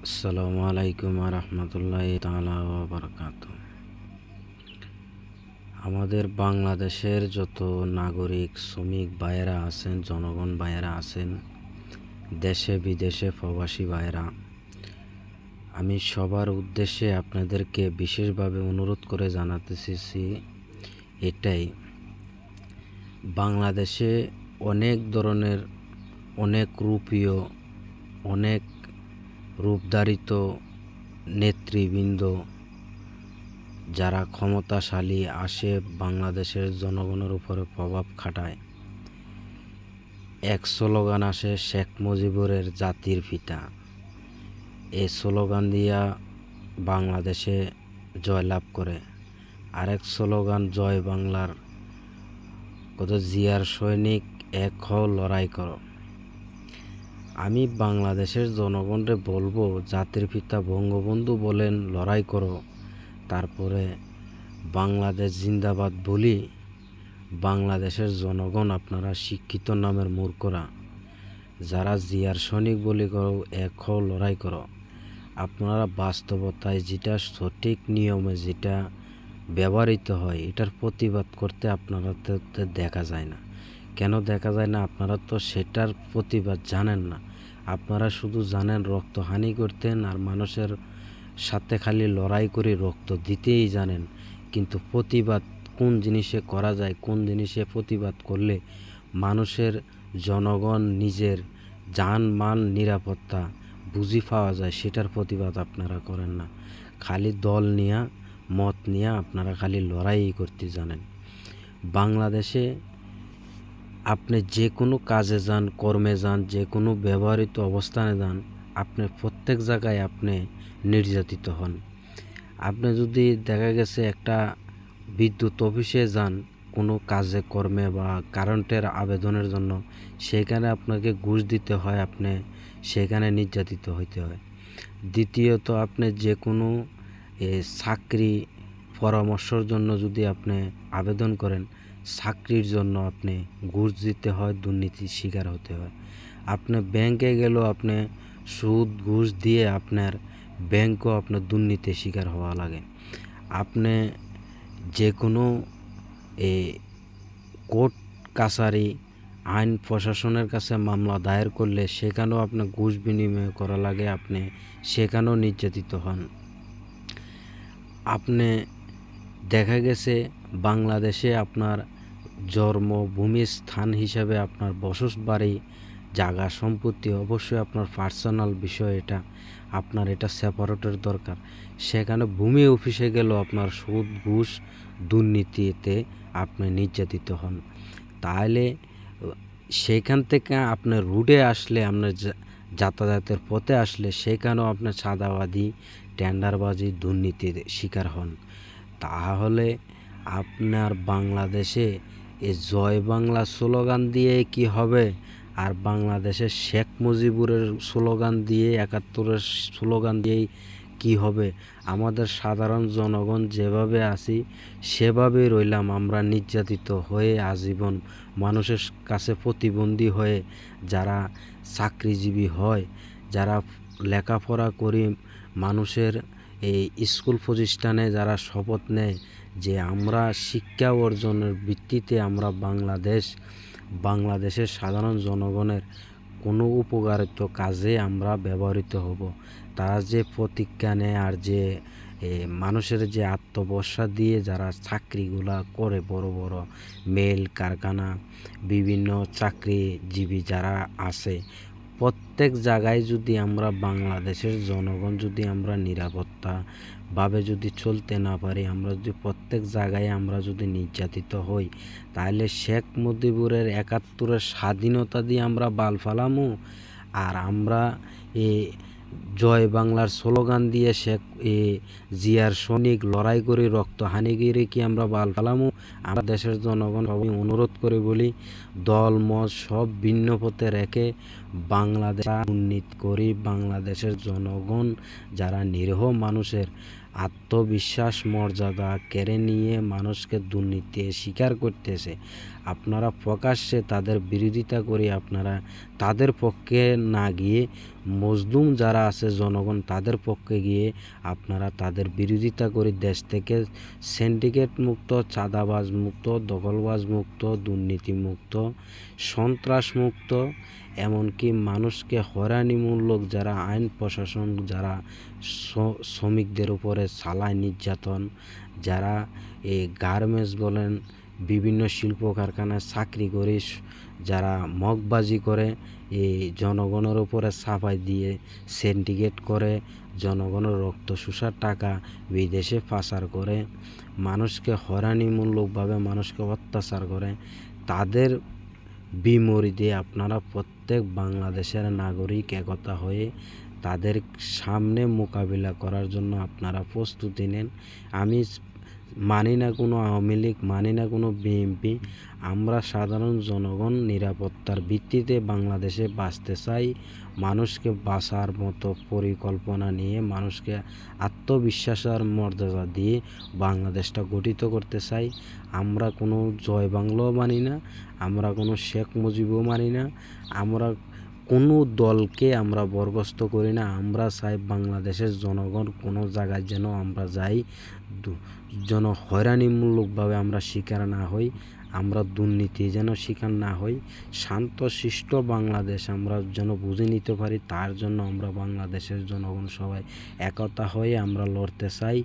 আসসালামু আলাইকুম রহমতুল্লাহি তাআলা ওয়া বারাকাতুহু। আমাদের বাংলাদেশের যত নাগরিক শ্রমিক ভাইয়েরা আছেন, জনগণ ভাইয়েরা আছেন, দেশে বিদেশে প্রবাসী ভাইয়েরা, আমি সবার উদ্দেশ্যে আপনাদেরকে বিশেষভাবে অনুরোধ করে জানাতেছি এটাই, বাংলাদেশে অনেক ধরনের, অনেক রূপীয়, অনেক রূপধারিত নেতৃবৃন্দ যারা ক্ষমতাশালী আসে বাংলাদেশের জনগণের উপরে প্রভাব খাটায়। এক স্লোগান আসে শেখ মুজিবুরের জাতির পিতা, এই স্লোগান দিয়া বাংলাদেশে জয়লাভ করে। আরেক স্লোগান জয় বাংলার, কত জিয়ার সৈনিক এক হও লড়াই করো। আমি বাংলাদেশের জনগণরে বলবো, জাতির পিতা বঙ্গবন্ধু বলেন লড়াই করো, তারপরে বাংলাদেশ জিন্দাবাদ বলি। বাংলাদেশের জনগণ আপনারা শিক্ষিত নামের মূর্খরা, যারা জিয়ার সৈনিক বলি করো এক হও লড়াই করো, আপনারা বাস্তবতায় যেটা সঠিক নিয়মে যেটা ব্যবহৃত হয় এটার প্রতিবাদ করতে আপনারা তো দেখা যায় না। কেন দেখা যায় না? আপনারা তো সেটার প্রতিবাদ জানেন না। আপনারা শুধু জানেন রক্তহানি করতেন আর মানুষের সাথে খালি লড়াই করে রক্ত দিতেই জানেন, কিন্তু প্রতিবাদ কোন জিনিসে করা যায়, কোন জিনিসে প্রতিবাদ করলে মানুষের, জনগণ নিজের জান-মাল নিরাপত্তা বুঝি পাওয়া যায়, সেটার প্রতিবাদ আপনারা করেন না। খালি দল নিয়া, মত নিয়ে আপনারা খালি লড়াই করতে জানেন। বাংলাদেশে আপনি যে কোনো কাজে যান, কর্মে যান, যে কোনো ব্যবহৃত অবস্থানে যান, আপনি প্রত্যেক জায়গায় আপনি নির্যাতিত হন। আপনি যদি দেখা গেছে একটা বিদ্যুৎ অফিসে যান কোনো কাজে কর্মে বা কারেন্টের আবেদনের জন্য, সেখানে আপনাকে ঘুষ দিতে হয়, আপনি সেখানে নির্যাতিত হইতে হয়। দ্বিতীয়ত, আপনি যে কোনো চাকরি পরামর্শের জন্য যদি আপনি আবেদন করেন, চাকরির জন্য আপনি ঘুষ দিতে হয়, দুর্নীতির শিকার হতে হয়। আপনি ব্যাংকে গেলেও আপনি সুদ ঘুষ দিয়ে আপনার ব্যাংকও আপনার দুর্নীতির শিকার হওয়া লাগে। আপনি যে কোনো কোর্ট কাছারি আইন প্রশাসনের কাছে মামলা দায়ের করলে সেখানেও আপনার ঘুষ বিনিময় করা লাগে, আপনি সেখানেও নির্যাতিত হন। আপনি দেখা গেছে বাংলাদেশে আপনার জন্মভূমি স্থান হিসাবে আপনার বসতবাড়ি, জায়গা সম্পত্তি অবশ্যই আপনার পার্সোনাল বিষয়, এটা আপনার এটা সেপারেটের দরকার। সেখানে ভূমি অফিসে গেলেও আপনার সুদ ঘুষ দুর্নীতিতে আপনি নির্যাতিত হন। তাহলে সেখান থেকে আপনার রুটে আসলে, আপনার যাতায়াতের পথে আসলে সেখানেও আপনার চাঁদাবাজি, টেন্ডারবাজি, দুর্নীতির শিকার হন। তাহলে আপনার বাংলাদেশে এই জয় বাংলা স্লোগান দিয়ে কি হবে? আর বাংলাদেশে শেখ মুজিবুরের স্লোগান দিয়ে, ৭১-এর স্লোগান দিয়েই কি হবে? আমাদের সাধারণ জনগণ যেভাবে আছি সেভাবেই রইলাম, আমরা নির্যাতিত হয়ে আজীবন মানুষের কাছে প্রতিবন্ধী হয়ে, যারা চাকরিজীবী হয়, যারা লেখাপড়া করে মানুষের এই স্কুল প্রতিষ্ঠানে যারা শপথ নেয় যে আমরা শিক্ষা অর্জনের ভিত্তিতে আমরা বাংলাদেশের সাধারণ জনগণের কোনো উপকারিত কাজে আমরা ব্যবহৃত হব, তারা যে প্রতিজ্ঞা নেয় আর যে মানুষের যে আত্মভরসা দিয়ে যারা চাকরিগুলা করে, বড় বড় মেল কারখানা, বিভিন্ন চাকরিজীবী যারা আছে, প্রত্যেক জায়গায় যদি আমরা বাংলাদেশের জনগণ যদি আমরা নিরাপত্তাভাবে যদি চলতে না পারি, আমরা যদি প্রত্যেক জায়গায় আমরা যদি নির্যাতিত হই, তাহলে শেখ মুজিবুরের ৭১-এর স্বাধীনতা দিয়ে আমরা বাল ফালামু, আর আমরা জয় বাংলার স্লোগান দিয়ে শেখ জিয়ার সৈনিক লড়াই করে রক্তহানি করে কি আমরা বাল ফালামু? আমরা দেশের জনগণ সবাই অনুরোধ করে বলি, দল মত সব ভিন্ন পথে রেখে বাংলাদেশ দুর্নীতি করি, বাংলাদেশের জনগণ যারা নিরীহ মানুষের আত্মবিশ্বাস মর্যাদা কেড়ে নিয়ে মানুষকে দুর্নীতি স্বীকার করতেছে, আপনারা প্রকাশ্যে তাদের বিরোধিতা করে আপনারা তাদের পক্ষে না গিয়ে মজলুম যারা আছে জনগণ তাদের পক্ষে গিয়ে আপনারা তাদের বিরোধিতা করে দেশ থেকে সিন্ডিকেট মুক্ত, চাঁদাবাজ মুক্ত, দখলবাজ মুক্ত, দুর্নীতি মুক্ত, সন্ত্রাস মুক্ত, এমনকি মানুষকে হয়রানিমূলক যারা আইন প্রশাসন যারা শ্রমিকদের উপরে চালায় নির্যাতন, যারা এই গার্মেন্টস বলেন বিভিন্ন শিল্প কারখানায় চাকরি করে যারা মগবাজি করে, এই জনগণের উপরে চাপাই দিয়ে সিন্ডিকেট করে, জনগণের রক্ত শুষার টাকা বিদেশে পাচার করে, মানুষকে হয়রানিমূলকভাবে মানুষকে অত্যাচার করে, তাদের বিমরিদে আপনারা প্রত্যেক বাংলাদেশের নাগরিক একতা হয়ে তাদের সামনে মোকাবিলা করার জন্য আপনারা প্রস্তুতি নেন। আমি মানি না কোনো আওয়ামী লীগ, মানি না কোনো বিএনপি, আমরা সাধারণ জনগণ নিরাপত্তার ভিত্তিতে বাংলাদেশে বাঁচতে চাই। মানুষকে বাঁচার মতো পরিকল্পনা নিয়ে মানুষকে আত্মবিশ্বাসের মর্যাদা দিয়ে বাংলাদেশটা গঠিত করতে চাই। আমরা কোনো জয় বাংলাও মানি না, আমরা কোনো শেখ মুজিবও মানি না, আমরা কোনো দলকে আমরা বরখাস্ত করি না। আমরা চাই বাংলাদেশের জনগণ কোনো জায়গায় যেন আমরা যাই যেন হয়রানিমূলকভাবে আমরা শিকার না হই, আমরা দুর্নীতি যেন শিকার না হই, শান্তশিষ্ট বাংলাদেশ আমরা যেন বুঝে নিতে পারি, তার জন্য আমরা বাংলাদেশের জনগণ সবাই একতা হয়ে আমরা লড়তে চাই।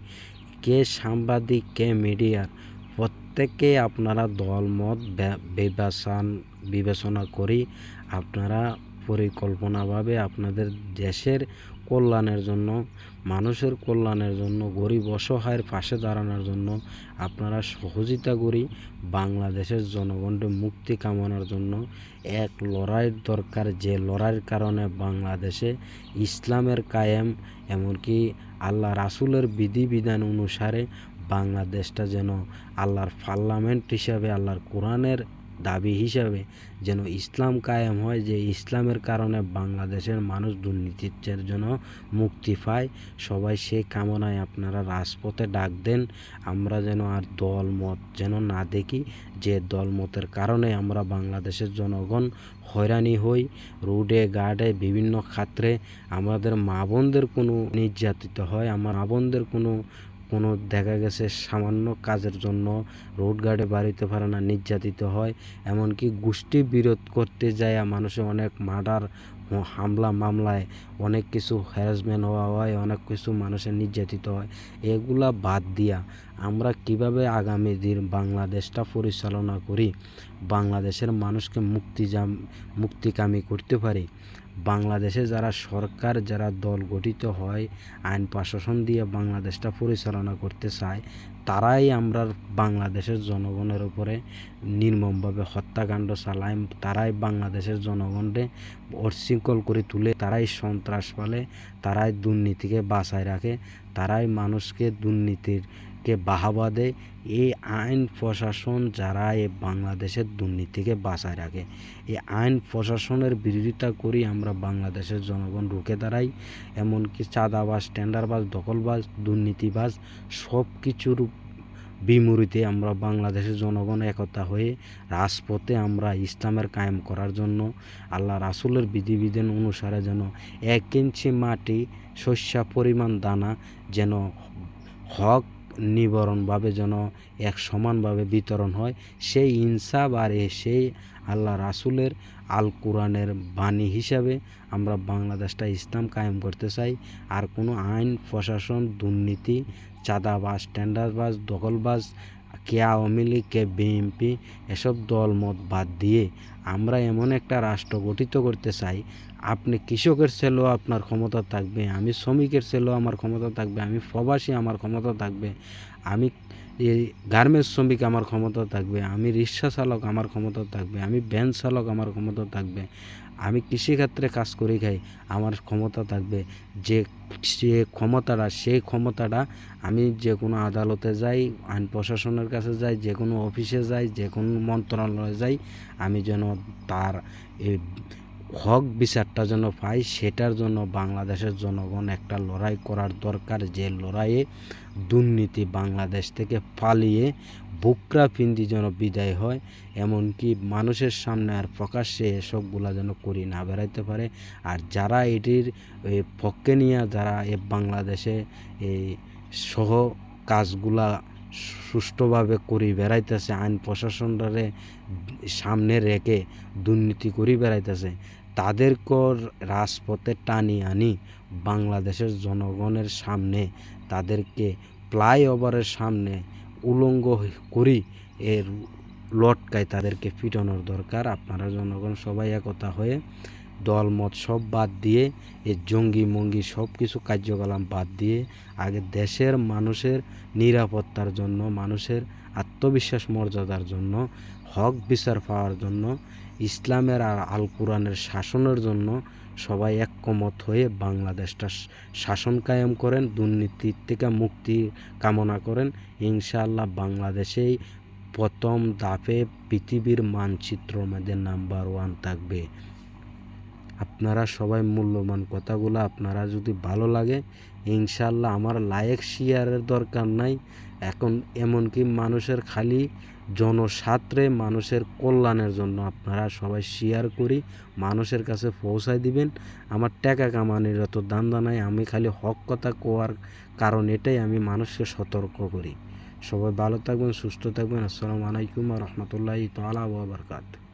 কে সাংবাদিক, কে মিডিয়ার, প্রত্যেকে আপনারা দলমত বিবেচনা করি আপনারা পরিকল্পনাভাবে আপনাদের দেশের কল্যাণের জন্য, মানুষের কল্যাণের জন্য, গরিব অসহায়ের পাশে দাঁড়ানোর জন্য আপনারা সহযোগিতা করি। বাংলাদেশের জনগণের মুক্তি কামনার জন্য এক লড়াইয়ের দরকার, যে লড়াইয়ের কারণে বাংলাদেশে ইসলামের কায়েম, এমনকি আল্লাহ রাসুলের বিধিবিধান অনুসারে বাংলাদেশটা যেন আল্লাহর পার্লামেন্ট হিসাবে, আল্লাহর কোরআনের দাবি হিসাবে যেন ইসলাম কায়েম হয়, যে ইসলামের কারণে বাংলাদেশের মানুষ দুর্নীতির জন্য মুক্তি পায়। সবাই সেই কামনায় আপনারা রাজপথে ডাক দেন। আমরা যেন আর দলমত যেন না দেখি, যে দলমতের কারণে আমরা বাংলাদেশের জনগণ হয়রানি হই, রোডে ঘাটে বিভিন্ন ক্ষেত্রে আমাদের মা বোনদের কোনো নির্যাতিত হয়, আমার মা বোনদের কোনো দেখা গেছে সামান্য কাজের জন্য রোড গার্ডে বাড়িতে পারে না, নির্যাতিত হয়। এমনকি গোষ্ঠী বিরোধ করতে যায় মানুষে অনেক মার্ডার, হামলা মামলায় অনেক কিছু হ্যারাসমেন্ট হওয়া হয়, অনেক কিছু মানুষের নির্যাতিত হয়। এগুলা বাদ দিয়া আমরা কিভাবে আগামী দিন বাংলাদেশটা পরিচালনা করি, বাংলাদেশের মানুষকে মুক্তিকামী করতে পারি। বাংলাদেশে যারা সরকার, যারা দল গঠিত হয় আইন প্রশাসন দিয়ে বাংলাদেশটা পরিচালনা করতে চায়, তারাই আমরা বাংলাদেশের জনগণের উপরে নির্মমভাবে হত্যাকাণ্ড চালায়, তারাই বাংলাদেশের জনগণকে উচ্ছৃঙ্খল করে তুলে, তারাই সন্ত্রাস ফেলে, তারাই দুর্নীতিকে বাঁচায় রাখে, তারাই মানুষকে দুর্নীতিকে বাহাবা দেয়। এই আইন প্রশাসন যারা এই বাংলাদেশের দুর্নীতিকে বাঁচায় রাখে, এই আইন প্রশাসনের বিরোধিতা করি আমরা বাংলাদেশের জনগণ রুখে দাঁড়াই। এমনকি চাঁদাবাজ, টেন্ডারবাজ, দখলবাজ, দুর্নীতিবাজ সব কিছুর বিমূর্তে আমরা বাংলাদেশের জনগণ একতা হয়ে রাজপথে আমরা ইসলামের কায়েম করার জন্য, আল্লাহ রাসুলের বিধিবিধান অনুসারে যেন 1 ইঞ্চি মাটি শস্য পরিমাণ দানা যেন হক নিবারণভাবে যেন এক সমানভাবে বিতরণ হয়, সেই ইনসাফ আর সেই আল্লাহ রাসুলের আল কোরআনের বাণী হিসাবে আমরা বাংলাদেশটা ইসলাম কায়েম করতে চাই। আর কোনো আইন প্রশাসন, দুর্নীতি, চাঁদাবাজ, টেন্ডারবাজ, দখলবাজ, কে আওয়ামী লীগ, কে বিএনপি, এসব দলমত বাদ দিয়ে আমরা এমন একটা রাষ্ট্র গঠিত করতে চাই, আপনি কৃষকের ছেলেও আপনার ক্ষমতা থাকবে, আমি শ্রমিকের ছেলেও আমার ক্ষমতা থাকবে, আমি প্রবাসী আমার ক্ষমতা থাকবে, আমি গার্মেন্টস শ্রমিক আমার ক্ষমতা থাকবে, আমি রিক্সা চালক আমার ক্ষমতা থাকবে, আমি ভ্যান চালক আমার ক্ষমতা থাকবে, আমি কৃষিক্ষেত্রে কাজ করে খাই আমার ক্ষমতা থাকবে। সেই ক্ষমতাটা আমি যে কোনো আদালতে যাই, আইন প্রশাসনের কাছে যাই, যে কোনো অফিসে যাই, যে কোনো মন্ত্রণালয়ে যাই, আমি যেন তার হক বিচারটা যেন পায়, সেটার জন্য বাংলাদেশের জনগণ একটা লড়াই করার দরকার। যে লড়াইয়ে দুর্নীতি বাংলাদেশ থেকে পালিয়ে বুকরা পিন্দি যেন বিদায় হয়, এমনকি মানুষের সামনে আর প্রকাশ্যে এসবগুলা যেন করি না বেড়াইতে পারে। আর যারা এটির পক্ষে নিয়ে যারা বাংলাদেশে এই সহ কাজগুলা সুষ্ঠুভাবে করি বেড়াইতেছে, আইন প্রশাসনটারে সামনে রেখে দুর্নীতি করি বেড়াইতেছে, তাদেরকেও রাজপথে টানি আনি বাংলাদেশের জনগণের সামনে তাদেরকে ফ্লাইওভারের সামনে উলঙ্গ করি এর লটকায় তাদেরকে পিটানোর দরকার। আপনারা জনগণ সবাই একতা হয়ে দলমত সব বাদ দিয়ে এই জঙ্গি মঙ্গি সব কিছু কার্যকলাপ বাদ দিয়ে আগে দেশের মানুষের নিরাপত্তার জন্য, মানুষের আত্মবিশ্বাস মর্যাদার জন্য, হক বিচার পাওয়ার জন্য, ইসলামের আর আল কোরআনের শাসনের জন্য সবাই ঐক্যমত হয়ে বাংলাদেশটা শাসন কায়েম করেন, দুর্নীতির থেকে মুক্তি কামনা করেন। ইনশাআল্লাহ বাংলাদেশেই প্রথম ধাপে পৃথিবীর মানচিত্রের মধ্যে নাম্বার 1 থাকবে। আপনারা সবাই মূল্যবান কথাগুলো আপনারা যদি ভালো লাগে, ইনশাআল্লাহ আমার লাইক শেয়ারের দরকার নাই এখন, এমনকি মানুষের খালি জনস্বার্থে মানুষের কল্যাণের জন্য আপনারা সবাই শেয়ার করি মানুষের কাছে পৌঁছায় দিবেন। আমার টাকা কামানোর অত ধান্দা নাই, আমি খালি হক কথা কোয়ার কারণ এটাই আমি মানুষকে সতর্ক করি। সবাই ভালো থাকবেন, সুস্থ থাকবেন। আসসালামু আলাইকুম ওয়া রাহমাতুল্লাহি তাআলা ওয়া বারাকাতুহু।